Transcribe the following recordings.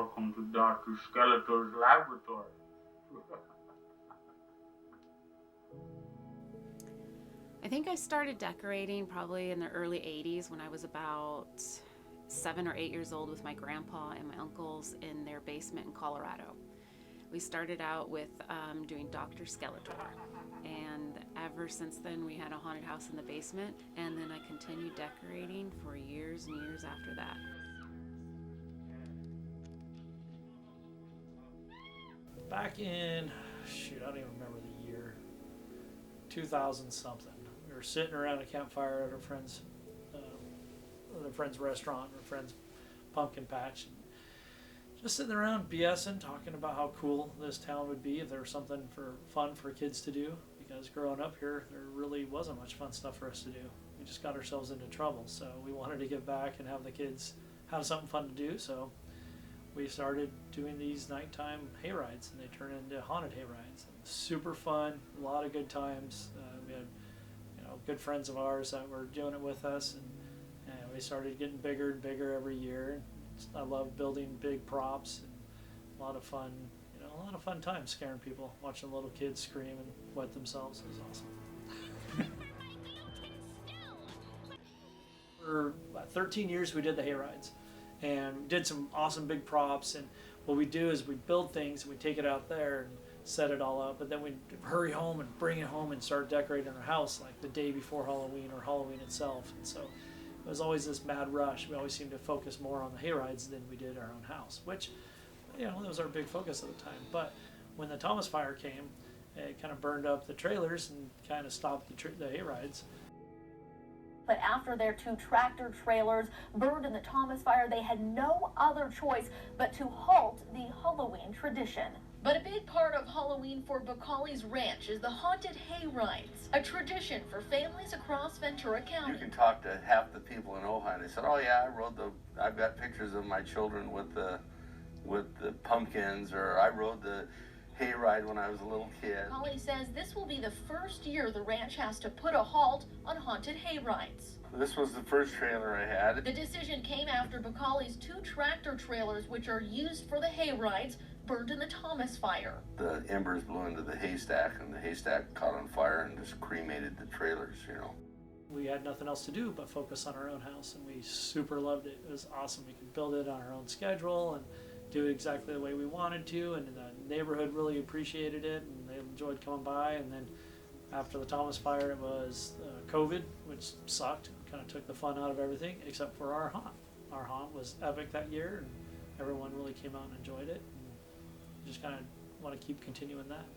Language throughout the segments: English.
Welcome to Dr. Skeletor's laboratory. I think I started decorating probably in the early 80s when I was about 7 or 8 years old with my grandpa and my uncles in their basement in Colorado. We started out with doing Dr. Skeletor, and ever since then we had a haunted house in the basement, and then I continued decorating for years and years after that. Back in, I don't even remember the year, 2000 something. We were sitting around a campfire at a friend's restaurant, or friend's pumpkin patch, and just sitting around BSing, talking about how cool this town would be if there was something fun for kids to do. Because growing up here, there really wasn't much fun stuff for us to do. We just got ourselves into trouble, so we wanted to give back and have the kids have something fun to do. So we started doing these nighttime hay rides, and they turned into haunted hay rides. Super fun, a lot of good times. We had, good friends of ours that were doing it with us, and we started getting bigger and bigger every year. I love building big props, and a lot of fun, a lot of fun times scaring people, watching little kids scream and wet themselves. It was awesome. For about 13 years we did the hay rides, and we did some awesome big props. And what we do is we build things and we take it out there and set it all up, but then we hurry home and bring it home and start decorating our house like the day before Halloween or Halloween itself. And so it was always this mad rush. We always seemed to focus more on the hay rides than we did our own house, which, that was our big focus at the time. But when the Thomas Fire came, it kind of burned up the trailers and kind of stopped the hay rides. But after their 2 tractor trailers burned in the Thomas Fire, they had no other choice but to halt the Halloween tradition. But a big part of Halloween for Bacalli's Ranch is the haunted hay rides, a tradition for families across Ventura County. You can talk to half the people in Ojai, and they said, "Oh yeah, I've got pictures of my children with the pumpkins," or "I rode the hayride when I was a little kid." Bacalli says this will be the first year the ranch has to put a halt on haunted hay rides. This was the first trailer I had. The decision came after Bacalli's 2 tractor trailers, which are used for the hay rides, burned in the Thomas Fire. The embers blew into the haystack, and the haystack caught on fire and just cremated the trailers, We had nothing else to do but focus on our own house, and we super loved it. It was awesome. We could build it on our own schedule and do it exactly the way we wanted to, and the neighborhood really appreciated it, and they enjoyed coming by. And then after the Thomas Fire, it was COVID, which sucked. Kind of took the fun out of everything, except for our haunt. Our haunt was epic that year, and everyone really came out and enjoyed it. And just kind of want to keep continuing that.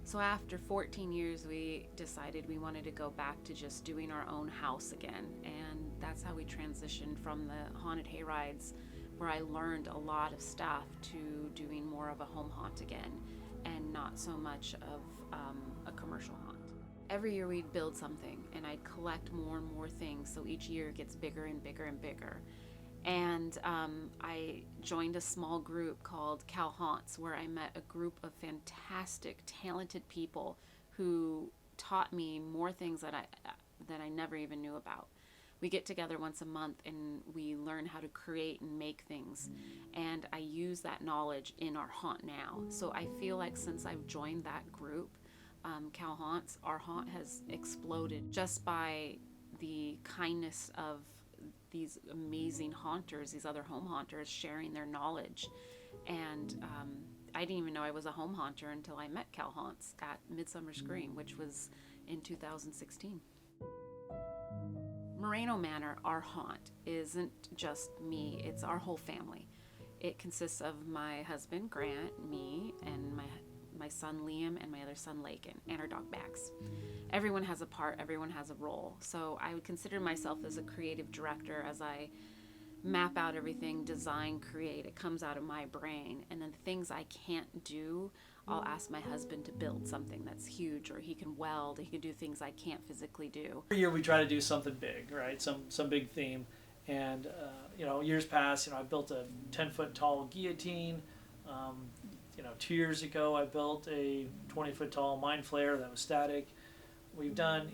So after 14 years, we decided we wanted to go back to just doing our own house again. And that's how we transitioned from the haunted hay rides, where I learned a lot of stuff, to doing more of a home haunt again, and not so much of a commercial haunt. Every year we'd build something, and I'd collect more and more things, so each year it gets bigger and bigger and bigger. And I joined a small group called Ojai Haunt, where I met a group of fantastic, talented people who taught me more things that I never even knew about. We get together once a month and we learn how to create and make things, and I use that knowledge in our haunt now. So I feel like since I've joined that group, Ojai Haunt, our haunt has exploded just by the kindness of these amazing haunters, these other home haunters sharing their knowledge. And I didn't even know I was a home haunter until I met Ojai Haunt at Midsummer Scream, which was in 2016. Moreno Manor, our haunt, isn't just me, it's our whole family. It consists of my husband, Grant, me, and my son, Liam, and my other son, Lakin, and our dog, Bax. Everyone has a part, everyone has a role. So I would consider myself as a creative director as I map out everything, design, create. It comes out of my brain. And then the things I can't do, I'll ask my husband to build something that's huge, or he can weld, he can do things I can't physically do. Every year we try to do something big, right? Some big theme. And, years past, I built a 10-foot tall guillotine. 2 years ago I built a 20-foot tall mind flayer that was static. We've done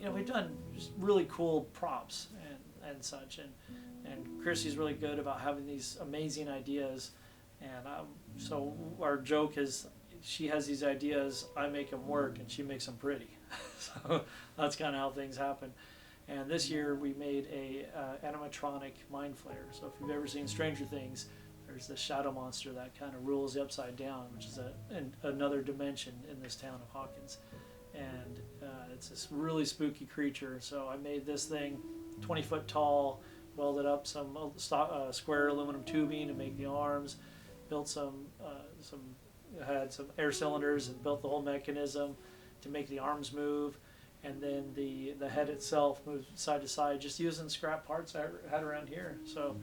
just really cool props and such. And And Chrissy's really good about having these amazing ideas. And so our joke is she has these ideas, I make them work, and she makes them pretty. So that's kind of how things happen. And this year we made a animatronic mind flayer. So if you've ever seen Stranger Things, there's this shadow monster that kind of rules the upside down, which is another dimension in this town of Hawkins. And it's this really spooky creature. So I made this thing 20 foot tall, welded up some square aluminum tubing to make the arms, built had some air cylinders and built the whole mechanism to make the arms move. And then the head itself moved side to side, just using scrap parts I had around here. So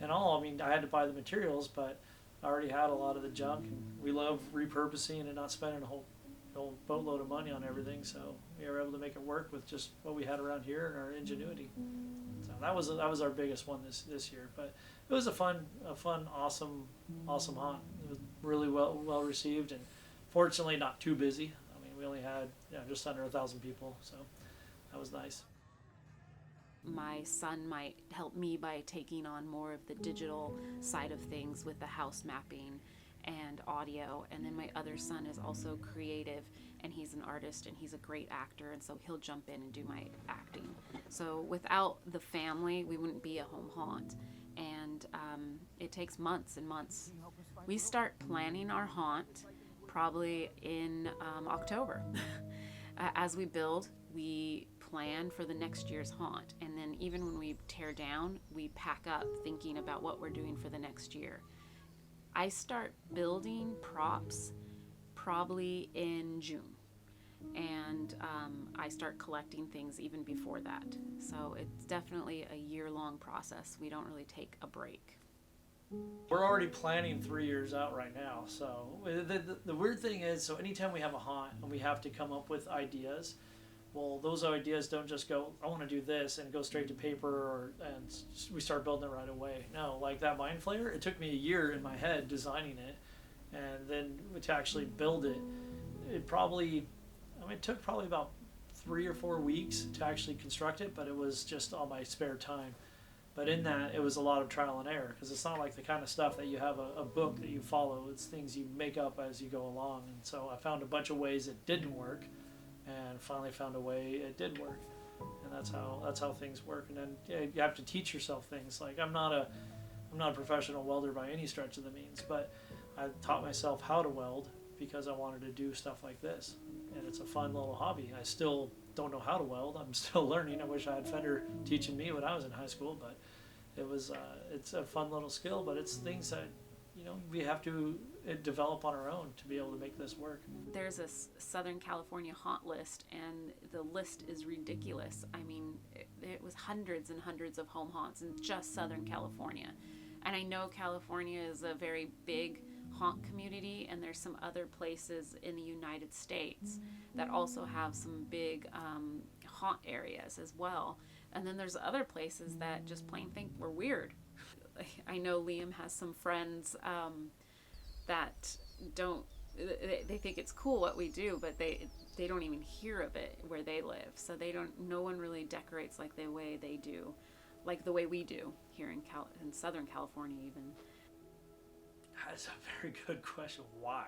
in all, I mean, I had to buy the materials, but I already had a lot of the junk. And we love repurposing and not spending a whole boatload of money on everything. So we were able to make it work with just what we had around here and our ingenuity. So that was our biggest one this year. But it was a fun, awesome haunt. It was really well received, and fortunately not too busy. I mean, we only had just under 1,000 people, so that was nice. My son might help me by taking on more of the digital side of things with the house mapping and audio, and then my other son is also creative, and he's an artist and he's a great actor, and so he'll jump in and do my acting. So without the family, we wouldn't be a home haunt, and it takes months and months. We start planning our haunt probably in October. As we build, we plan for the next year's haunt, and then even when we tear down, we pack up thinking about what we're doing for the next year. I start building props probably in June, and I start collecting things even before that. So it's definitely a year-long process. We don't really take a break. We're already planning 3 years out right now. So the weird thing is, so anytime we have a haunt and we have to come up with ideas, well, those ideas don't just go, I want to do this, and go straight to paper, and we start building it right away. No, like that mind flayer, it took me a year in my head designing it, and then to actually build it, it took probably about 3 or 4 weeks to actually construct it, but it was just all my spare time. But in that, it was a lot of trial and error, because it's not like the kind of stuff that you have a book that you follow. It's things you make up as you go along. And so I found a bunch of ways it didn't work, and finally found a way it did work. And that's how things work. And then you have to teach yourself things. Like I'm not a professional welder by any stretch of the means, but I taught myself how to weld because I wanted to do stuff like this. And it's a fun little hobby. I still don't know how to weld. I'm still learning. I wish I had Fender teaching me when I was in high school, but it's a fun little skill, but it's things that we have to develop on our own to be able to make this work. There's a Southern California haunt list, and the list is ridiculous. I mean, it was hundreds and hundreds of home haunts in just Southern California. And I know California is a very big haunt community, and there's some other places in the United States that also have some big haunt areas as well. And then there's other places that just plain think we're weird. I know Liam has some friends that they think it's cool what we do, but they don't even hear of it where they live. So no one really decorates like the way they do, like the way we do here in Southern California even. That's a very good question. Why?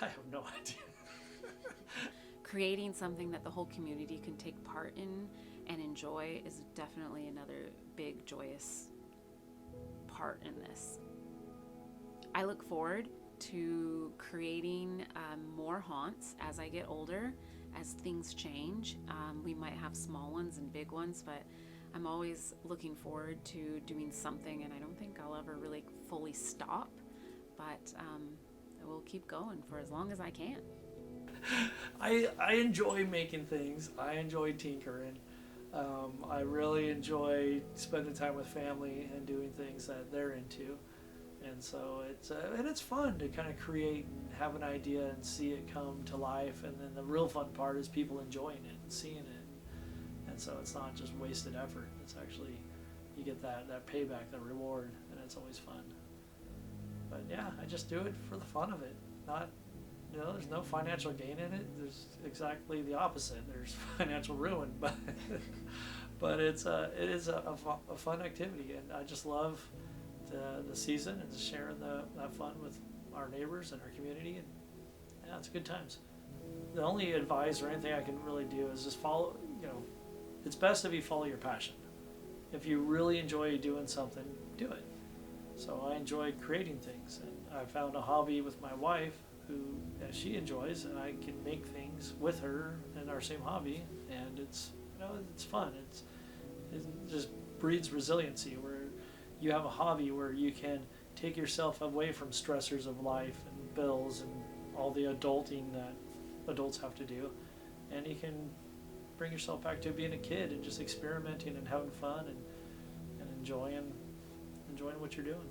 I have no idea. Creating something that the whole community can take part in and enjoy is definitely another big joyous part in this. I look forward to creating more haunts as I get older, as things change. We might have small ones and big ones, but I'm always looking forward to doing something, and I don't think I'll ever really fully stop, but I will keep going for as long as I can. I enjoy making things. I enjoy tinkering. I really enjoy spending time with family and doing things that they're into. And so it's fun to kind of create, have an idea and see it come to life. And then the real fun part is people enjoying it and seeing it. And so it's not just wasted effort. It's actually, you get that payback, that reward, and it's always fun. But yeah, I just do it for the fun of it. there's no financial gain in it. There's exactly the opposite. There's financial ruin, but it is a fun activity, and I just love the season and sharing that fun with our neighbors and our community, and yeah, it's good times. The only advice or anything I can really do is just follow. It's best if you follow your passion. If you really enjoy doing something, do it. So I enjoy creating things, and I found a hobby with my wife who she enjoys, and I can make things with her in our same hobby, and it's fun. It just breeds resiliency, where you have a hobby where you can take yourself away from stressors of life and bills and all the adulting that adults have to do, and you can bring yourself back to being a kid and just experimenting and having fun and enjoying what you're doing.